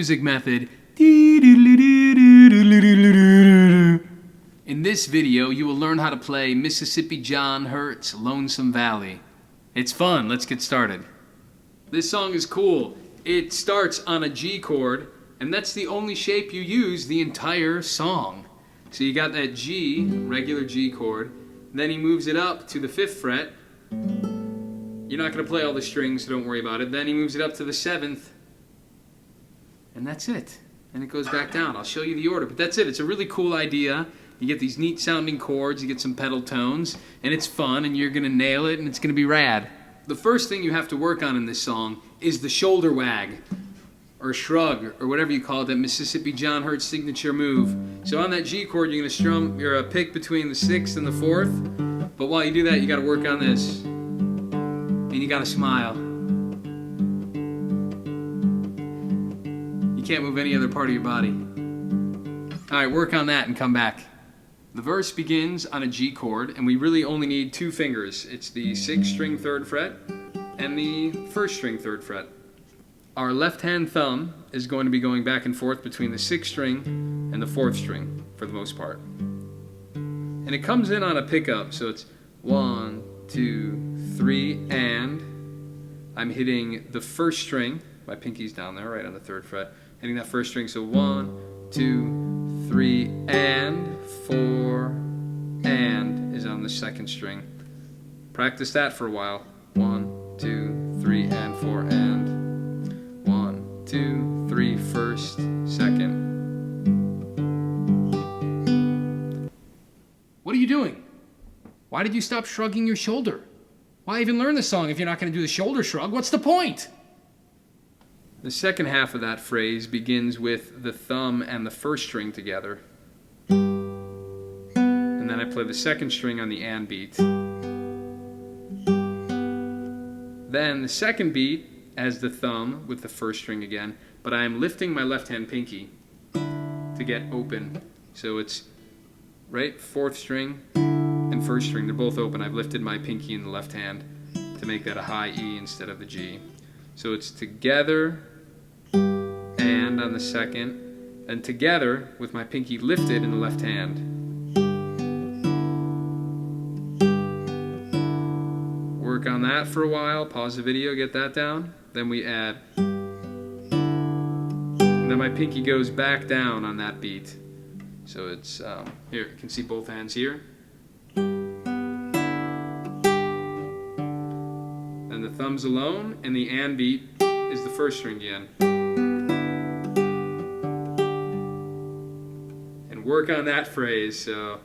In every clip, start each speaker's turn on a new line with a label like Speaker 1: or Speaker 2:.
Speaker 1: music method. In this video, you will learn how to play Mississippi John Hurt's Lonesome Valley. It's fun, let's get started. This song is cool. It starts on a G chord, and that's the only shape you use the entire song. So you got that G, regular G chord, then he moves it up to the 5th fret. You're not going to play all the strings, so don't worry about it. Then he moves it up to the 7th, and that's it. And it goes back down. I'll show you the order, but that's it. It's a really cool idea. You get these neat sounding chords, you get some pedal tones, and it's fun, and you're going to nail it, and it's going to be rad. The first thing you have to work on in this song is the shoulder wag, or shrug, or whatever you call it, that Mississippi John Hurt signature move. So on that G chord, you're going to strum your pick between the 6th and the 4th, but while you do that, you got to work on this. And you got to smile. You can't move any other part of your body. Alright, work on that and come back. The verse begins on a G chord, and we really only need 2 fingers. It's the 6th string 3rd fret and the 1st string 3rd fret. Our left hand thumb is going to be going back and forth between the 6th string and the 4th string for the most part. And it comes in on a pickup, so it's 1, 2, 3, and I'm hitting the 1st string. My pinky's down there, right on the 3rd fret. Hitting that 1st string, so 1, 2, 3, and 4, and is on the 2nd string. Practice that for a while. 1, 2, 3, and 4, and 1, 2, 3, 1st, 2nd. What are you doing? Why did you stop shrugging your shoulder? Why even learn the song if you're not going to do the shoulder shrug? What's the point? The second half of that phrase begins with the thumb and the 1st string together. And then I play the 2nd string on the and beat. Then the 2nd beat has the thumb with the 1st string again, but I am lifting my left hand pinky to get open. So it's right 4th string and 1st string, they're both open. I've lifted my pinky in the left hand to make that a high E instead of the G. So it's together and on the 2nd, and together with my pinky lifted in the left hand. Work on that for a while, pause the video, get that down. Then we add, and then my pinky goes back down on that beat. So it's, here, you can see both hands here. Then the thumbs alone, and the and beat is the 1st string again. And work on that phrase, so.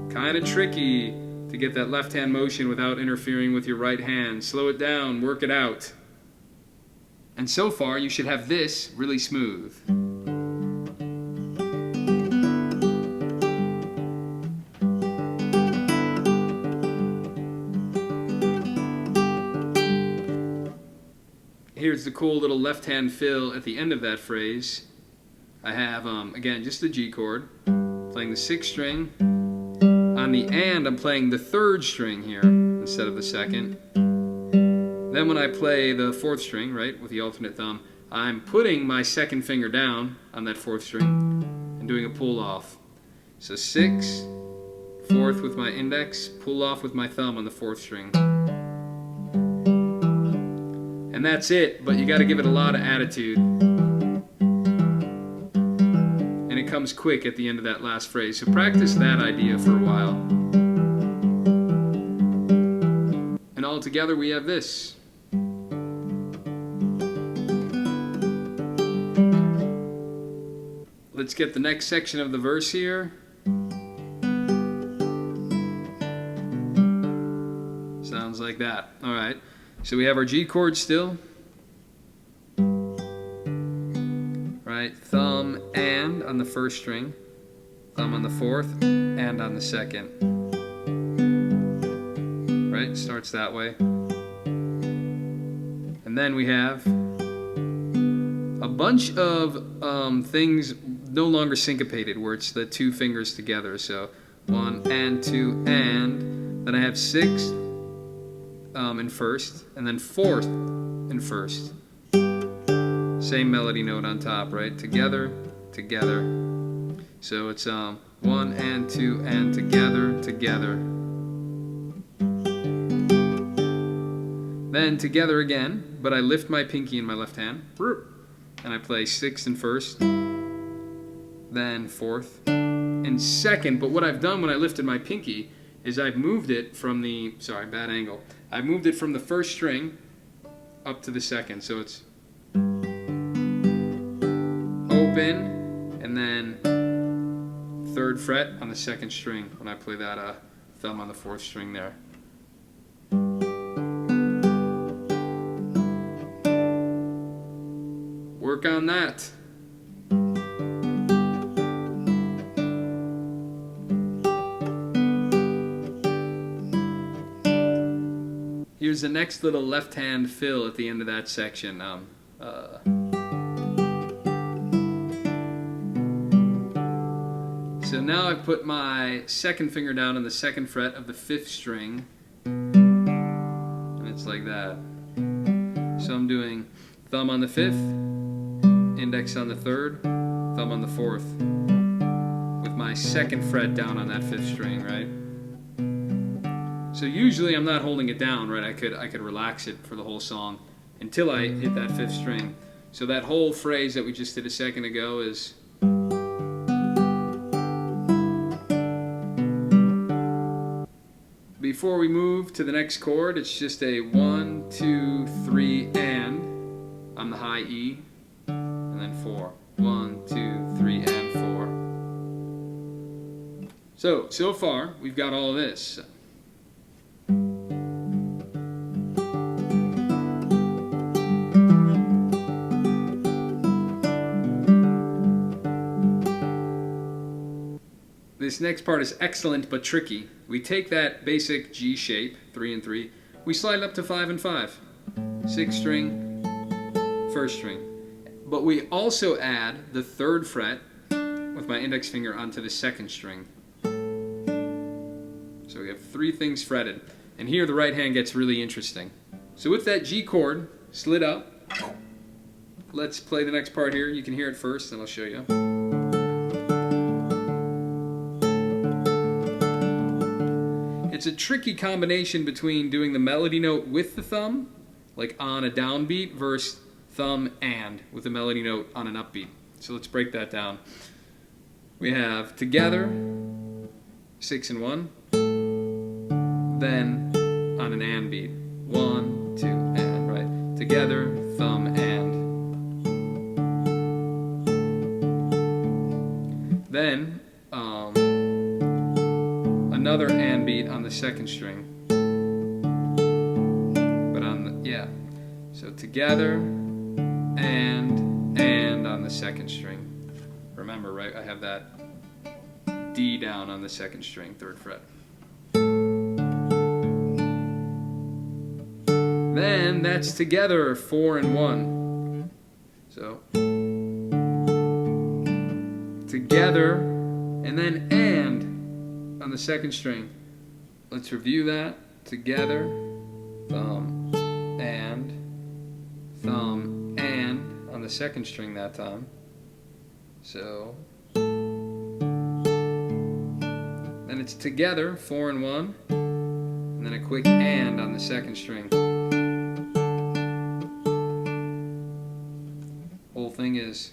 Speaker 1: Kind of tricky to get that left hand motion without interfering with your right hand. Slow it down, work it out. And so far, you should have this really smooth. Here's the cool little left hand fill at the end of that phrase. I have, again, just the G chord, playing the 6th string. On the and, I'm playing the 3rd string here instead of the 2nd. Then when I play the 4th string, right, with the alternate thumb, I'm putting my 2nd finger down on that 4th string and doing a pull off. So 6, 4th with my index, pull off with my thumb on the 4th string. And that's it, but you got to give it a lot of attitude. And it comes quick at the end of that last phrase. So practice that idea for a while. And all together we have this. Let's get the next section of the verse here. Sounds like that. All right. So we have our G chord still. Right, thumb and on the 1st string, thumb on the 4th, and on the 2nd. Right, starts that way. And then we have a bunch of things no longer syncopated, where it's the 2 fingers together. So 1 and 2 and Then I have sixth in first, and then fourth in first. Same melody note on top, right? Together, together. So it's 1 and 2 and together, together. Then together again, but I lift my pinky in my left hand, and I play sixth and first, then fourth and second. But what I've done when I lifted my pinky is I've moved it from the, sorry, bad angle. I've moved it from the first string up to the second. So it's open, and then third fret on the second string when I play that thumb on the fourth string there. Work on that. Here's the next little left hand fill at the end of that section. So now I've put my second finger down on the second fret of the fifth string, and it's like that. So I'm doing thumb on the fifth, index on the third, thumb on the fourth, with my second fret down on that fifth string, right? So usually I'm not holding it down, right? I could relax it for the whole song until I hit that fifth string. So that whole phrase that we just did a second ago is before we move to the next chord, it's just a 1, 2, 3, and on the high E, and then 4. 1, 2, 3, and 4. So far we've got all of this. This next part is excellent but tricky. We take that basic G shape, 3 and 3, we slide it up to 5 and 5. 6th string, 1st string. But we also add the 3rd fret with my index finger onto the 2nd string. So we have 3 things fretted. And here the right hand gets really interesting. So with that G chord slid up, let's play the next part here. You can hear it first, and I'll show you. It's a tricky combination between doing the melody note with the thumb, like on a downbeat, versus thumb and with the melody note on an upbeat. So let's break that down. We have together, 6 and 1, then on an and beat, 1, 2, and, right? Together, thumb, and. Then, another and beat on the 2nd string, but on the, yeah, so together and on the 2nd string. Remember, right, I have that D down on the 2nd string, 3rd fret. Then that's together, 4 and 1. So together, and then and on the 2nd string. Let's review that. Together, thumb, and on the 2nd string that time. So then it's together, 4 and 1, and then a quick and on the 2nd string. Whole thing is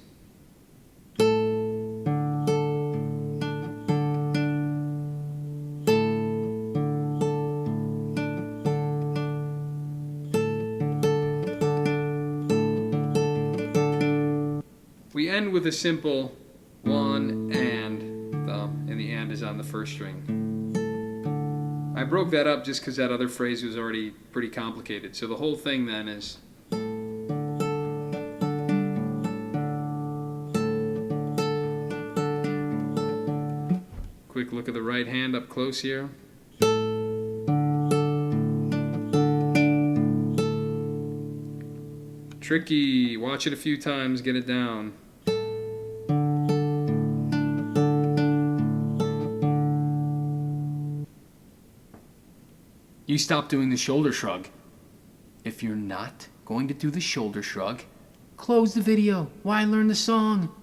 Speaker 1: we end with a simple 1 and thumb, and the and is on the 1st string. I broke that up just because that other phrase was already pretty complicated. So the whole thing then is quick look at the right hand up close here. Tricky. Watch it a few times, get it down. stop doing the shoulder shrug. If you're not going to do the shoulder shrug, close the video. Why learn the song?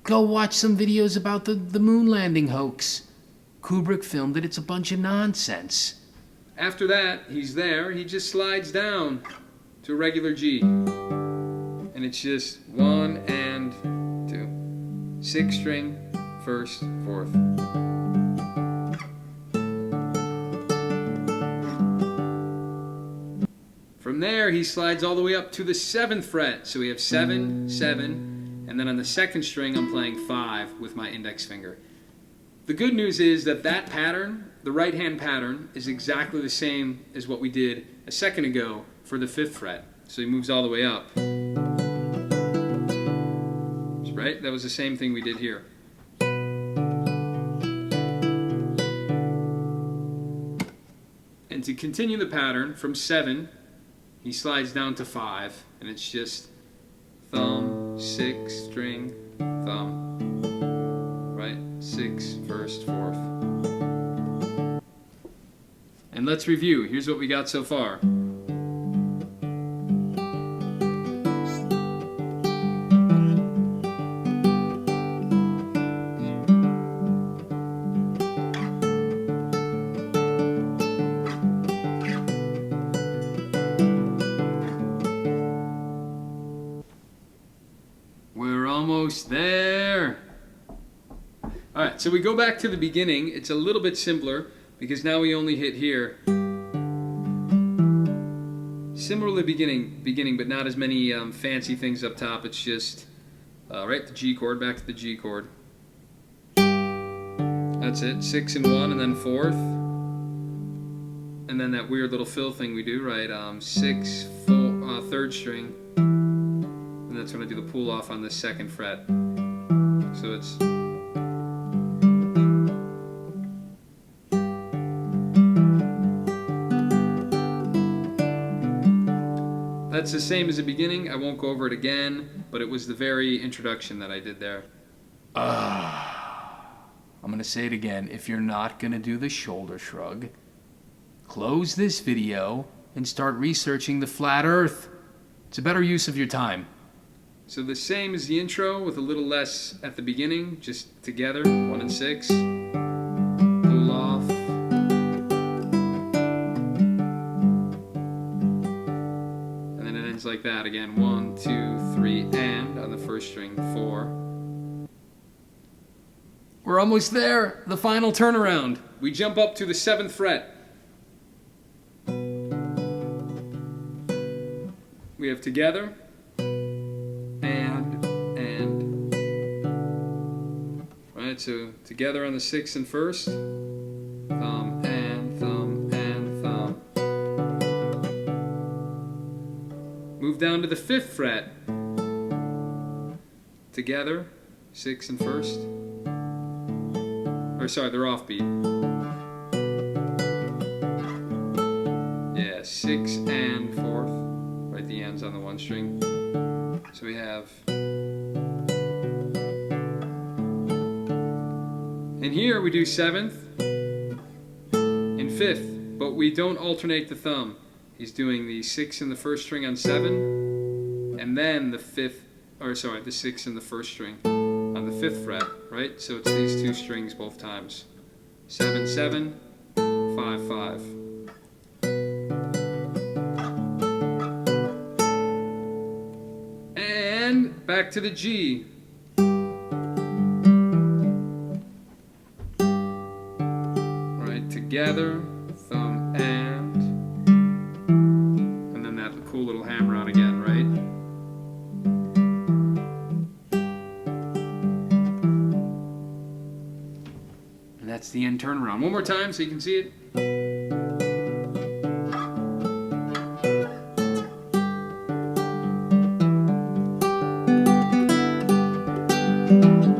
Speaker 1: Go watch some videos about the moon landing hoax. Kubrick filmed it. It's a bunch of nonsense. After that, he's there. He just slides down to a regular G. And it's just 1 and 2. 6th string, 1st, 4th. From there, he slides all the way up to the 7th fret. So we have 7, 7, and then on the 2nd string, I'm playing 5 with my index finger. The good news is that that pattern, the right-hand pattern, is exactly the same as what we did a second ago for the 5th fret. So he moves all the way up. Right? That was the same thing we did here. And to continue the pattern, from 7, he slides down to 5, and it's just thumb, 6th string, thumb, right? 6th, 1st, 4th. And let's review. Here's what we got so far. Almost there. Alright, so we go back to the beginning. It's a little bit simpler because now we only hit here. Similarly beginning, but not as many fancy things up top. It's just right, the G chord, back to the G chord. That's it, 6 and 1, and then 4th. And then that weird little fill thing we do, right? 6, 4, 3rd string. And that's going to do the pull off on the 2nd fret. So it's that's the same as the beginning. I won't go over it again, but it was the very introduction that I did there. I'm going to say it again. If you're not going to do the shoulder shrug, close this video and start researching the flat earth. It's a better use of your time. So the same as the intro with a little less at the beginning, just together, 1 and 6, pull off. And then it ends like that again, 1, 2, 3, and on the 1st string, 4. We're almost there, the final turnaround. We jump up to the 7th fret. We have together. Right, so together on the 6th and 1st, thumb and thumb and thumb. Move down to the 5th fret, together, 6th and 1st, or sorry, they're offbeat. Yeah, 6 and 4th, right, the end's on the 1 string. So we have. And here we do 7th and 5th, but we don't alternate the thumb. He's doing the 6th and the 1st string on 7, and then the 5th, or sorry, the 6th and the 1st string on the 5th fret, right? So it's these 2 strings both times. 7, 7, 5, 5. And back to the G. Together, thumb and then that cool little hammer on again, right? And that's the end turnaround. One more time so you can see it.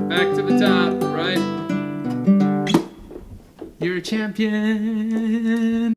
Speaker 1: Back to the top, right? You're a champion.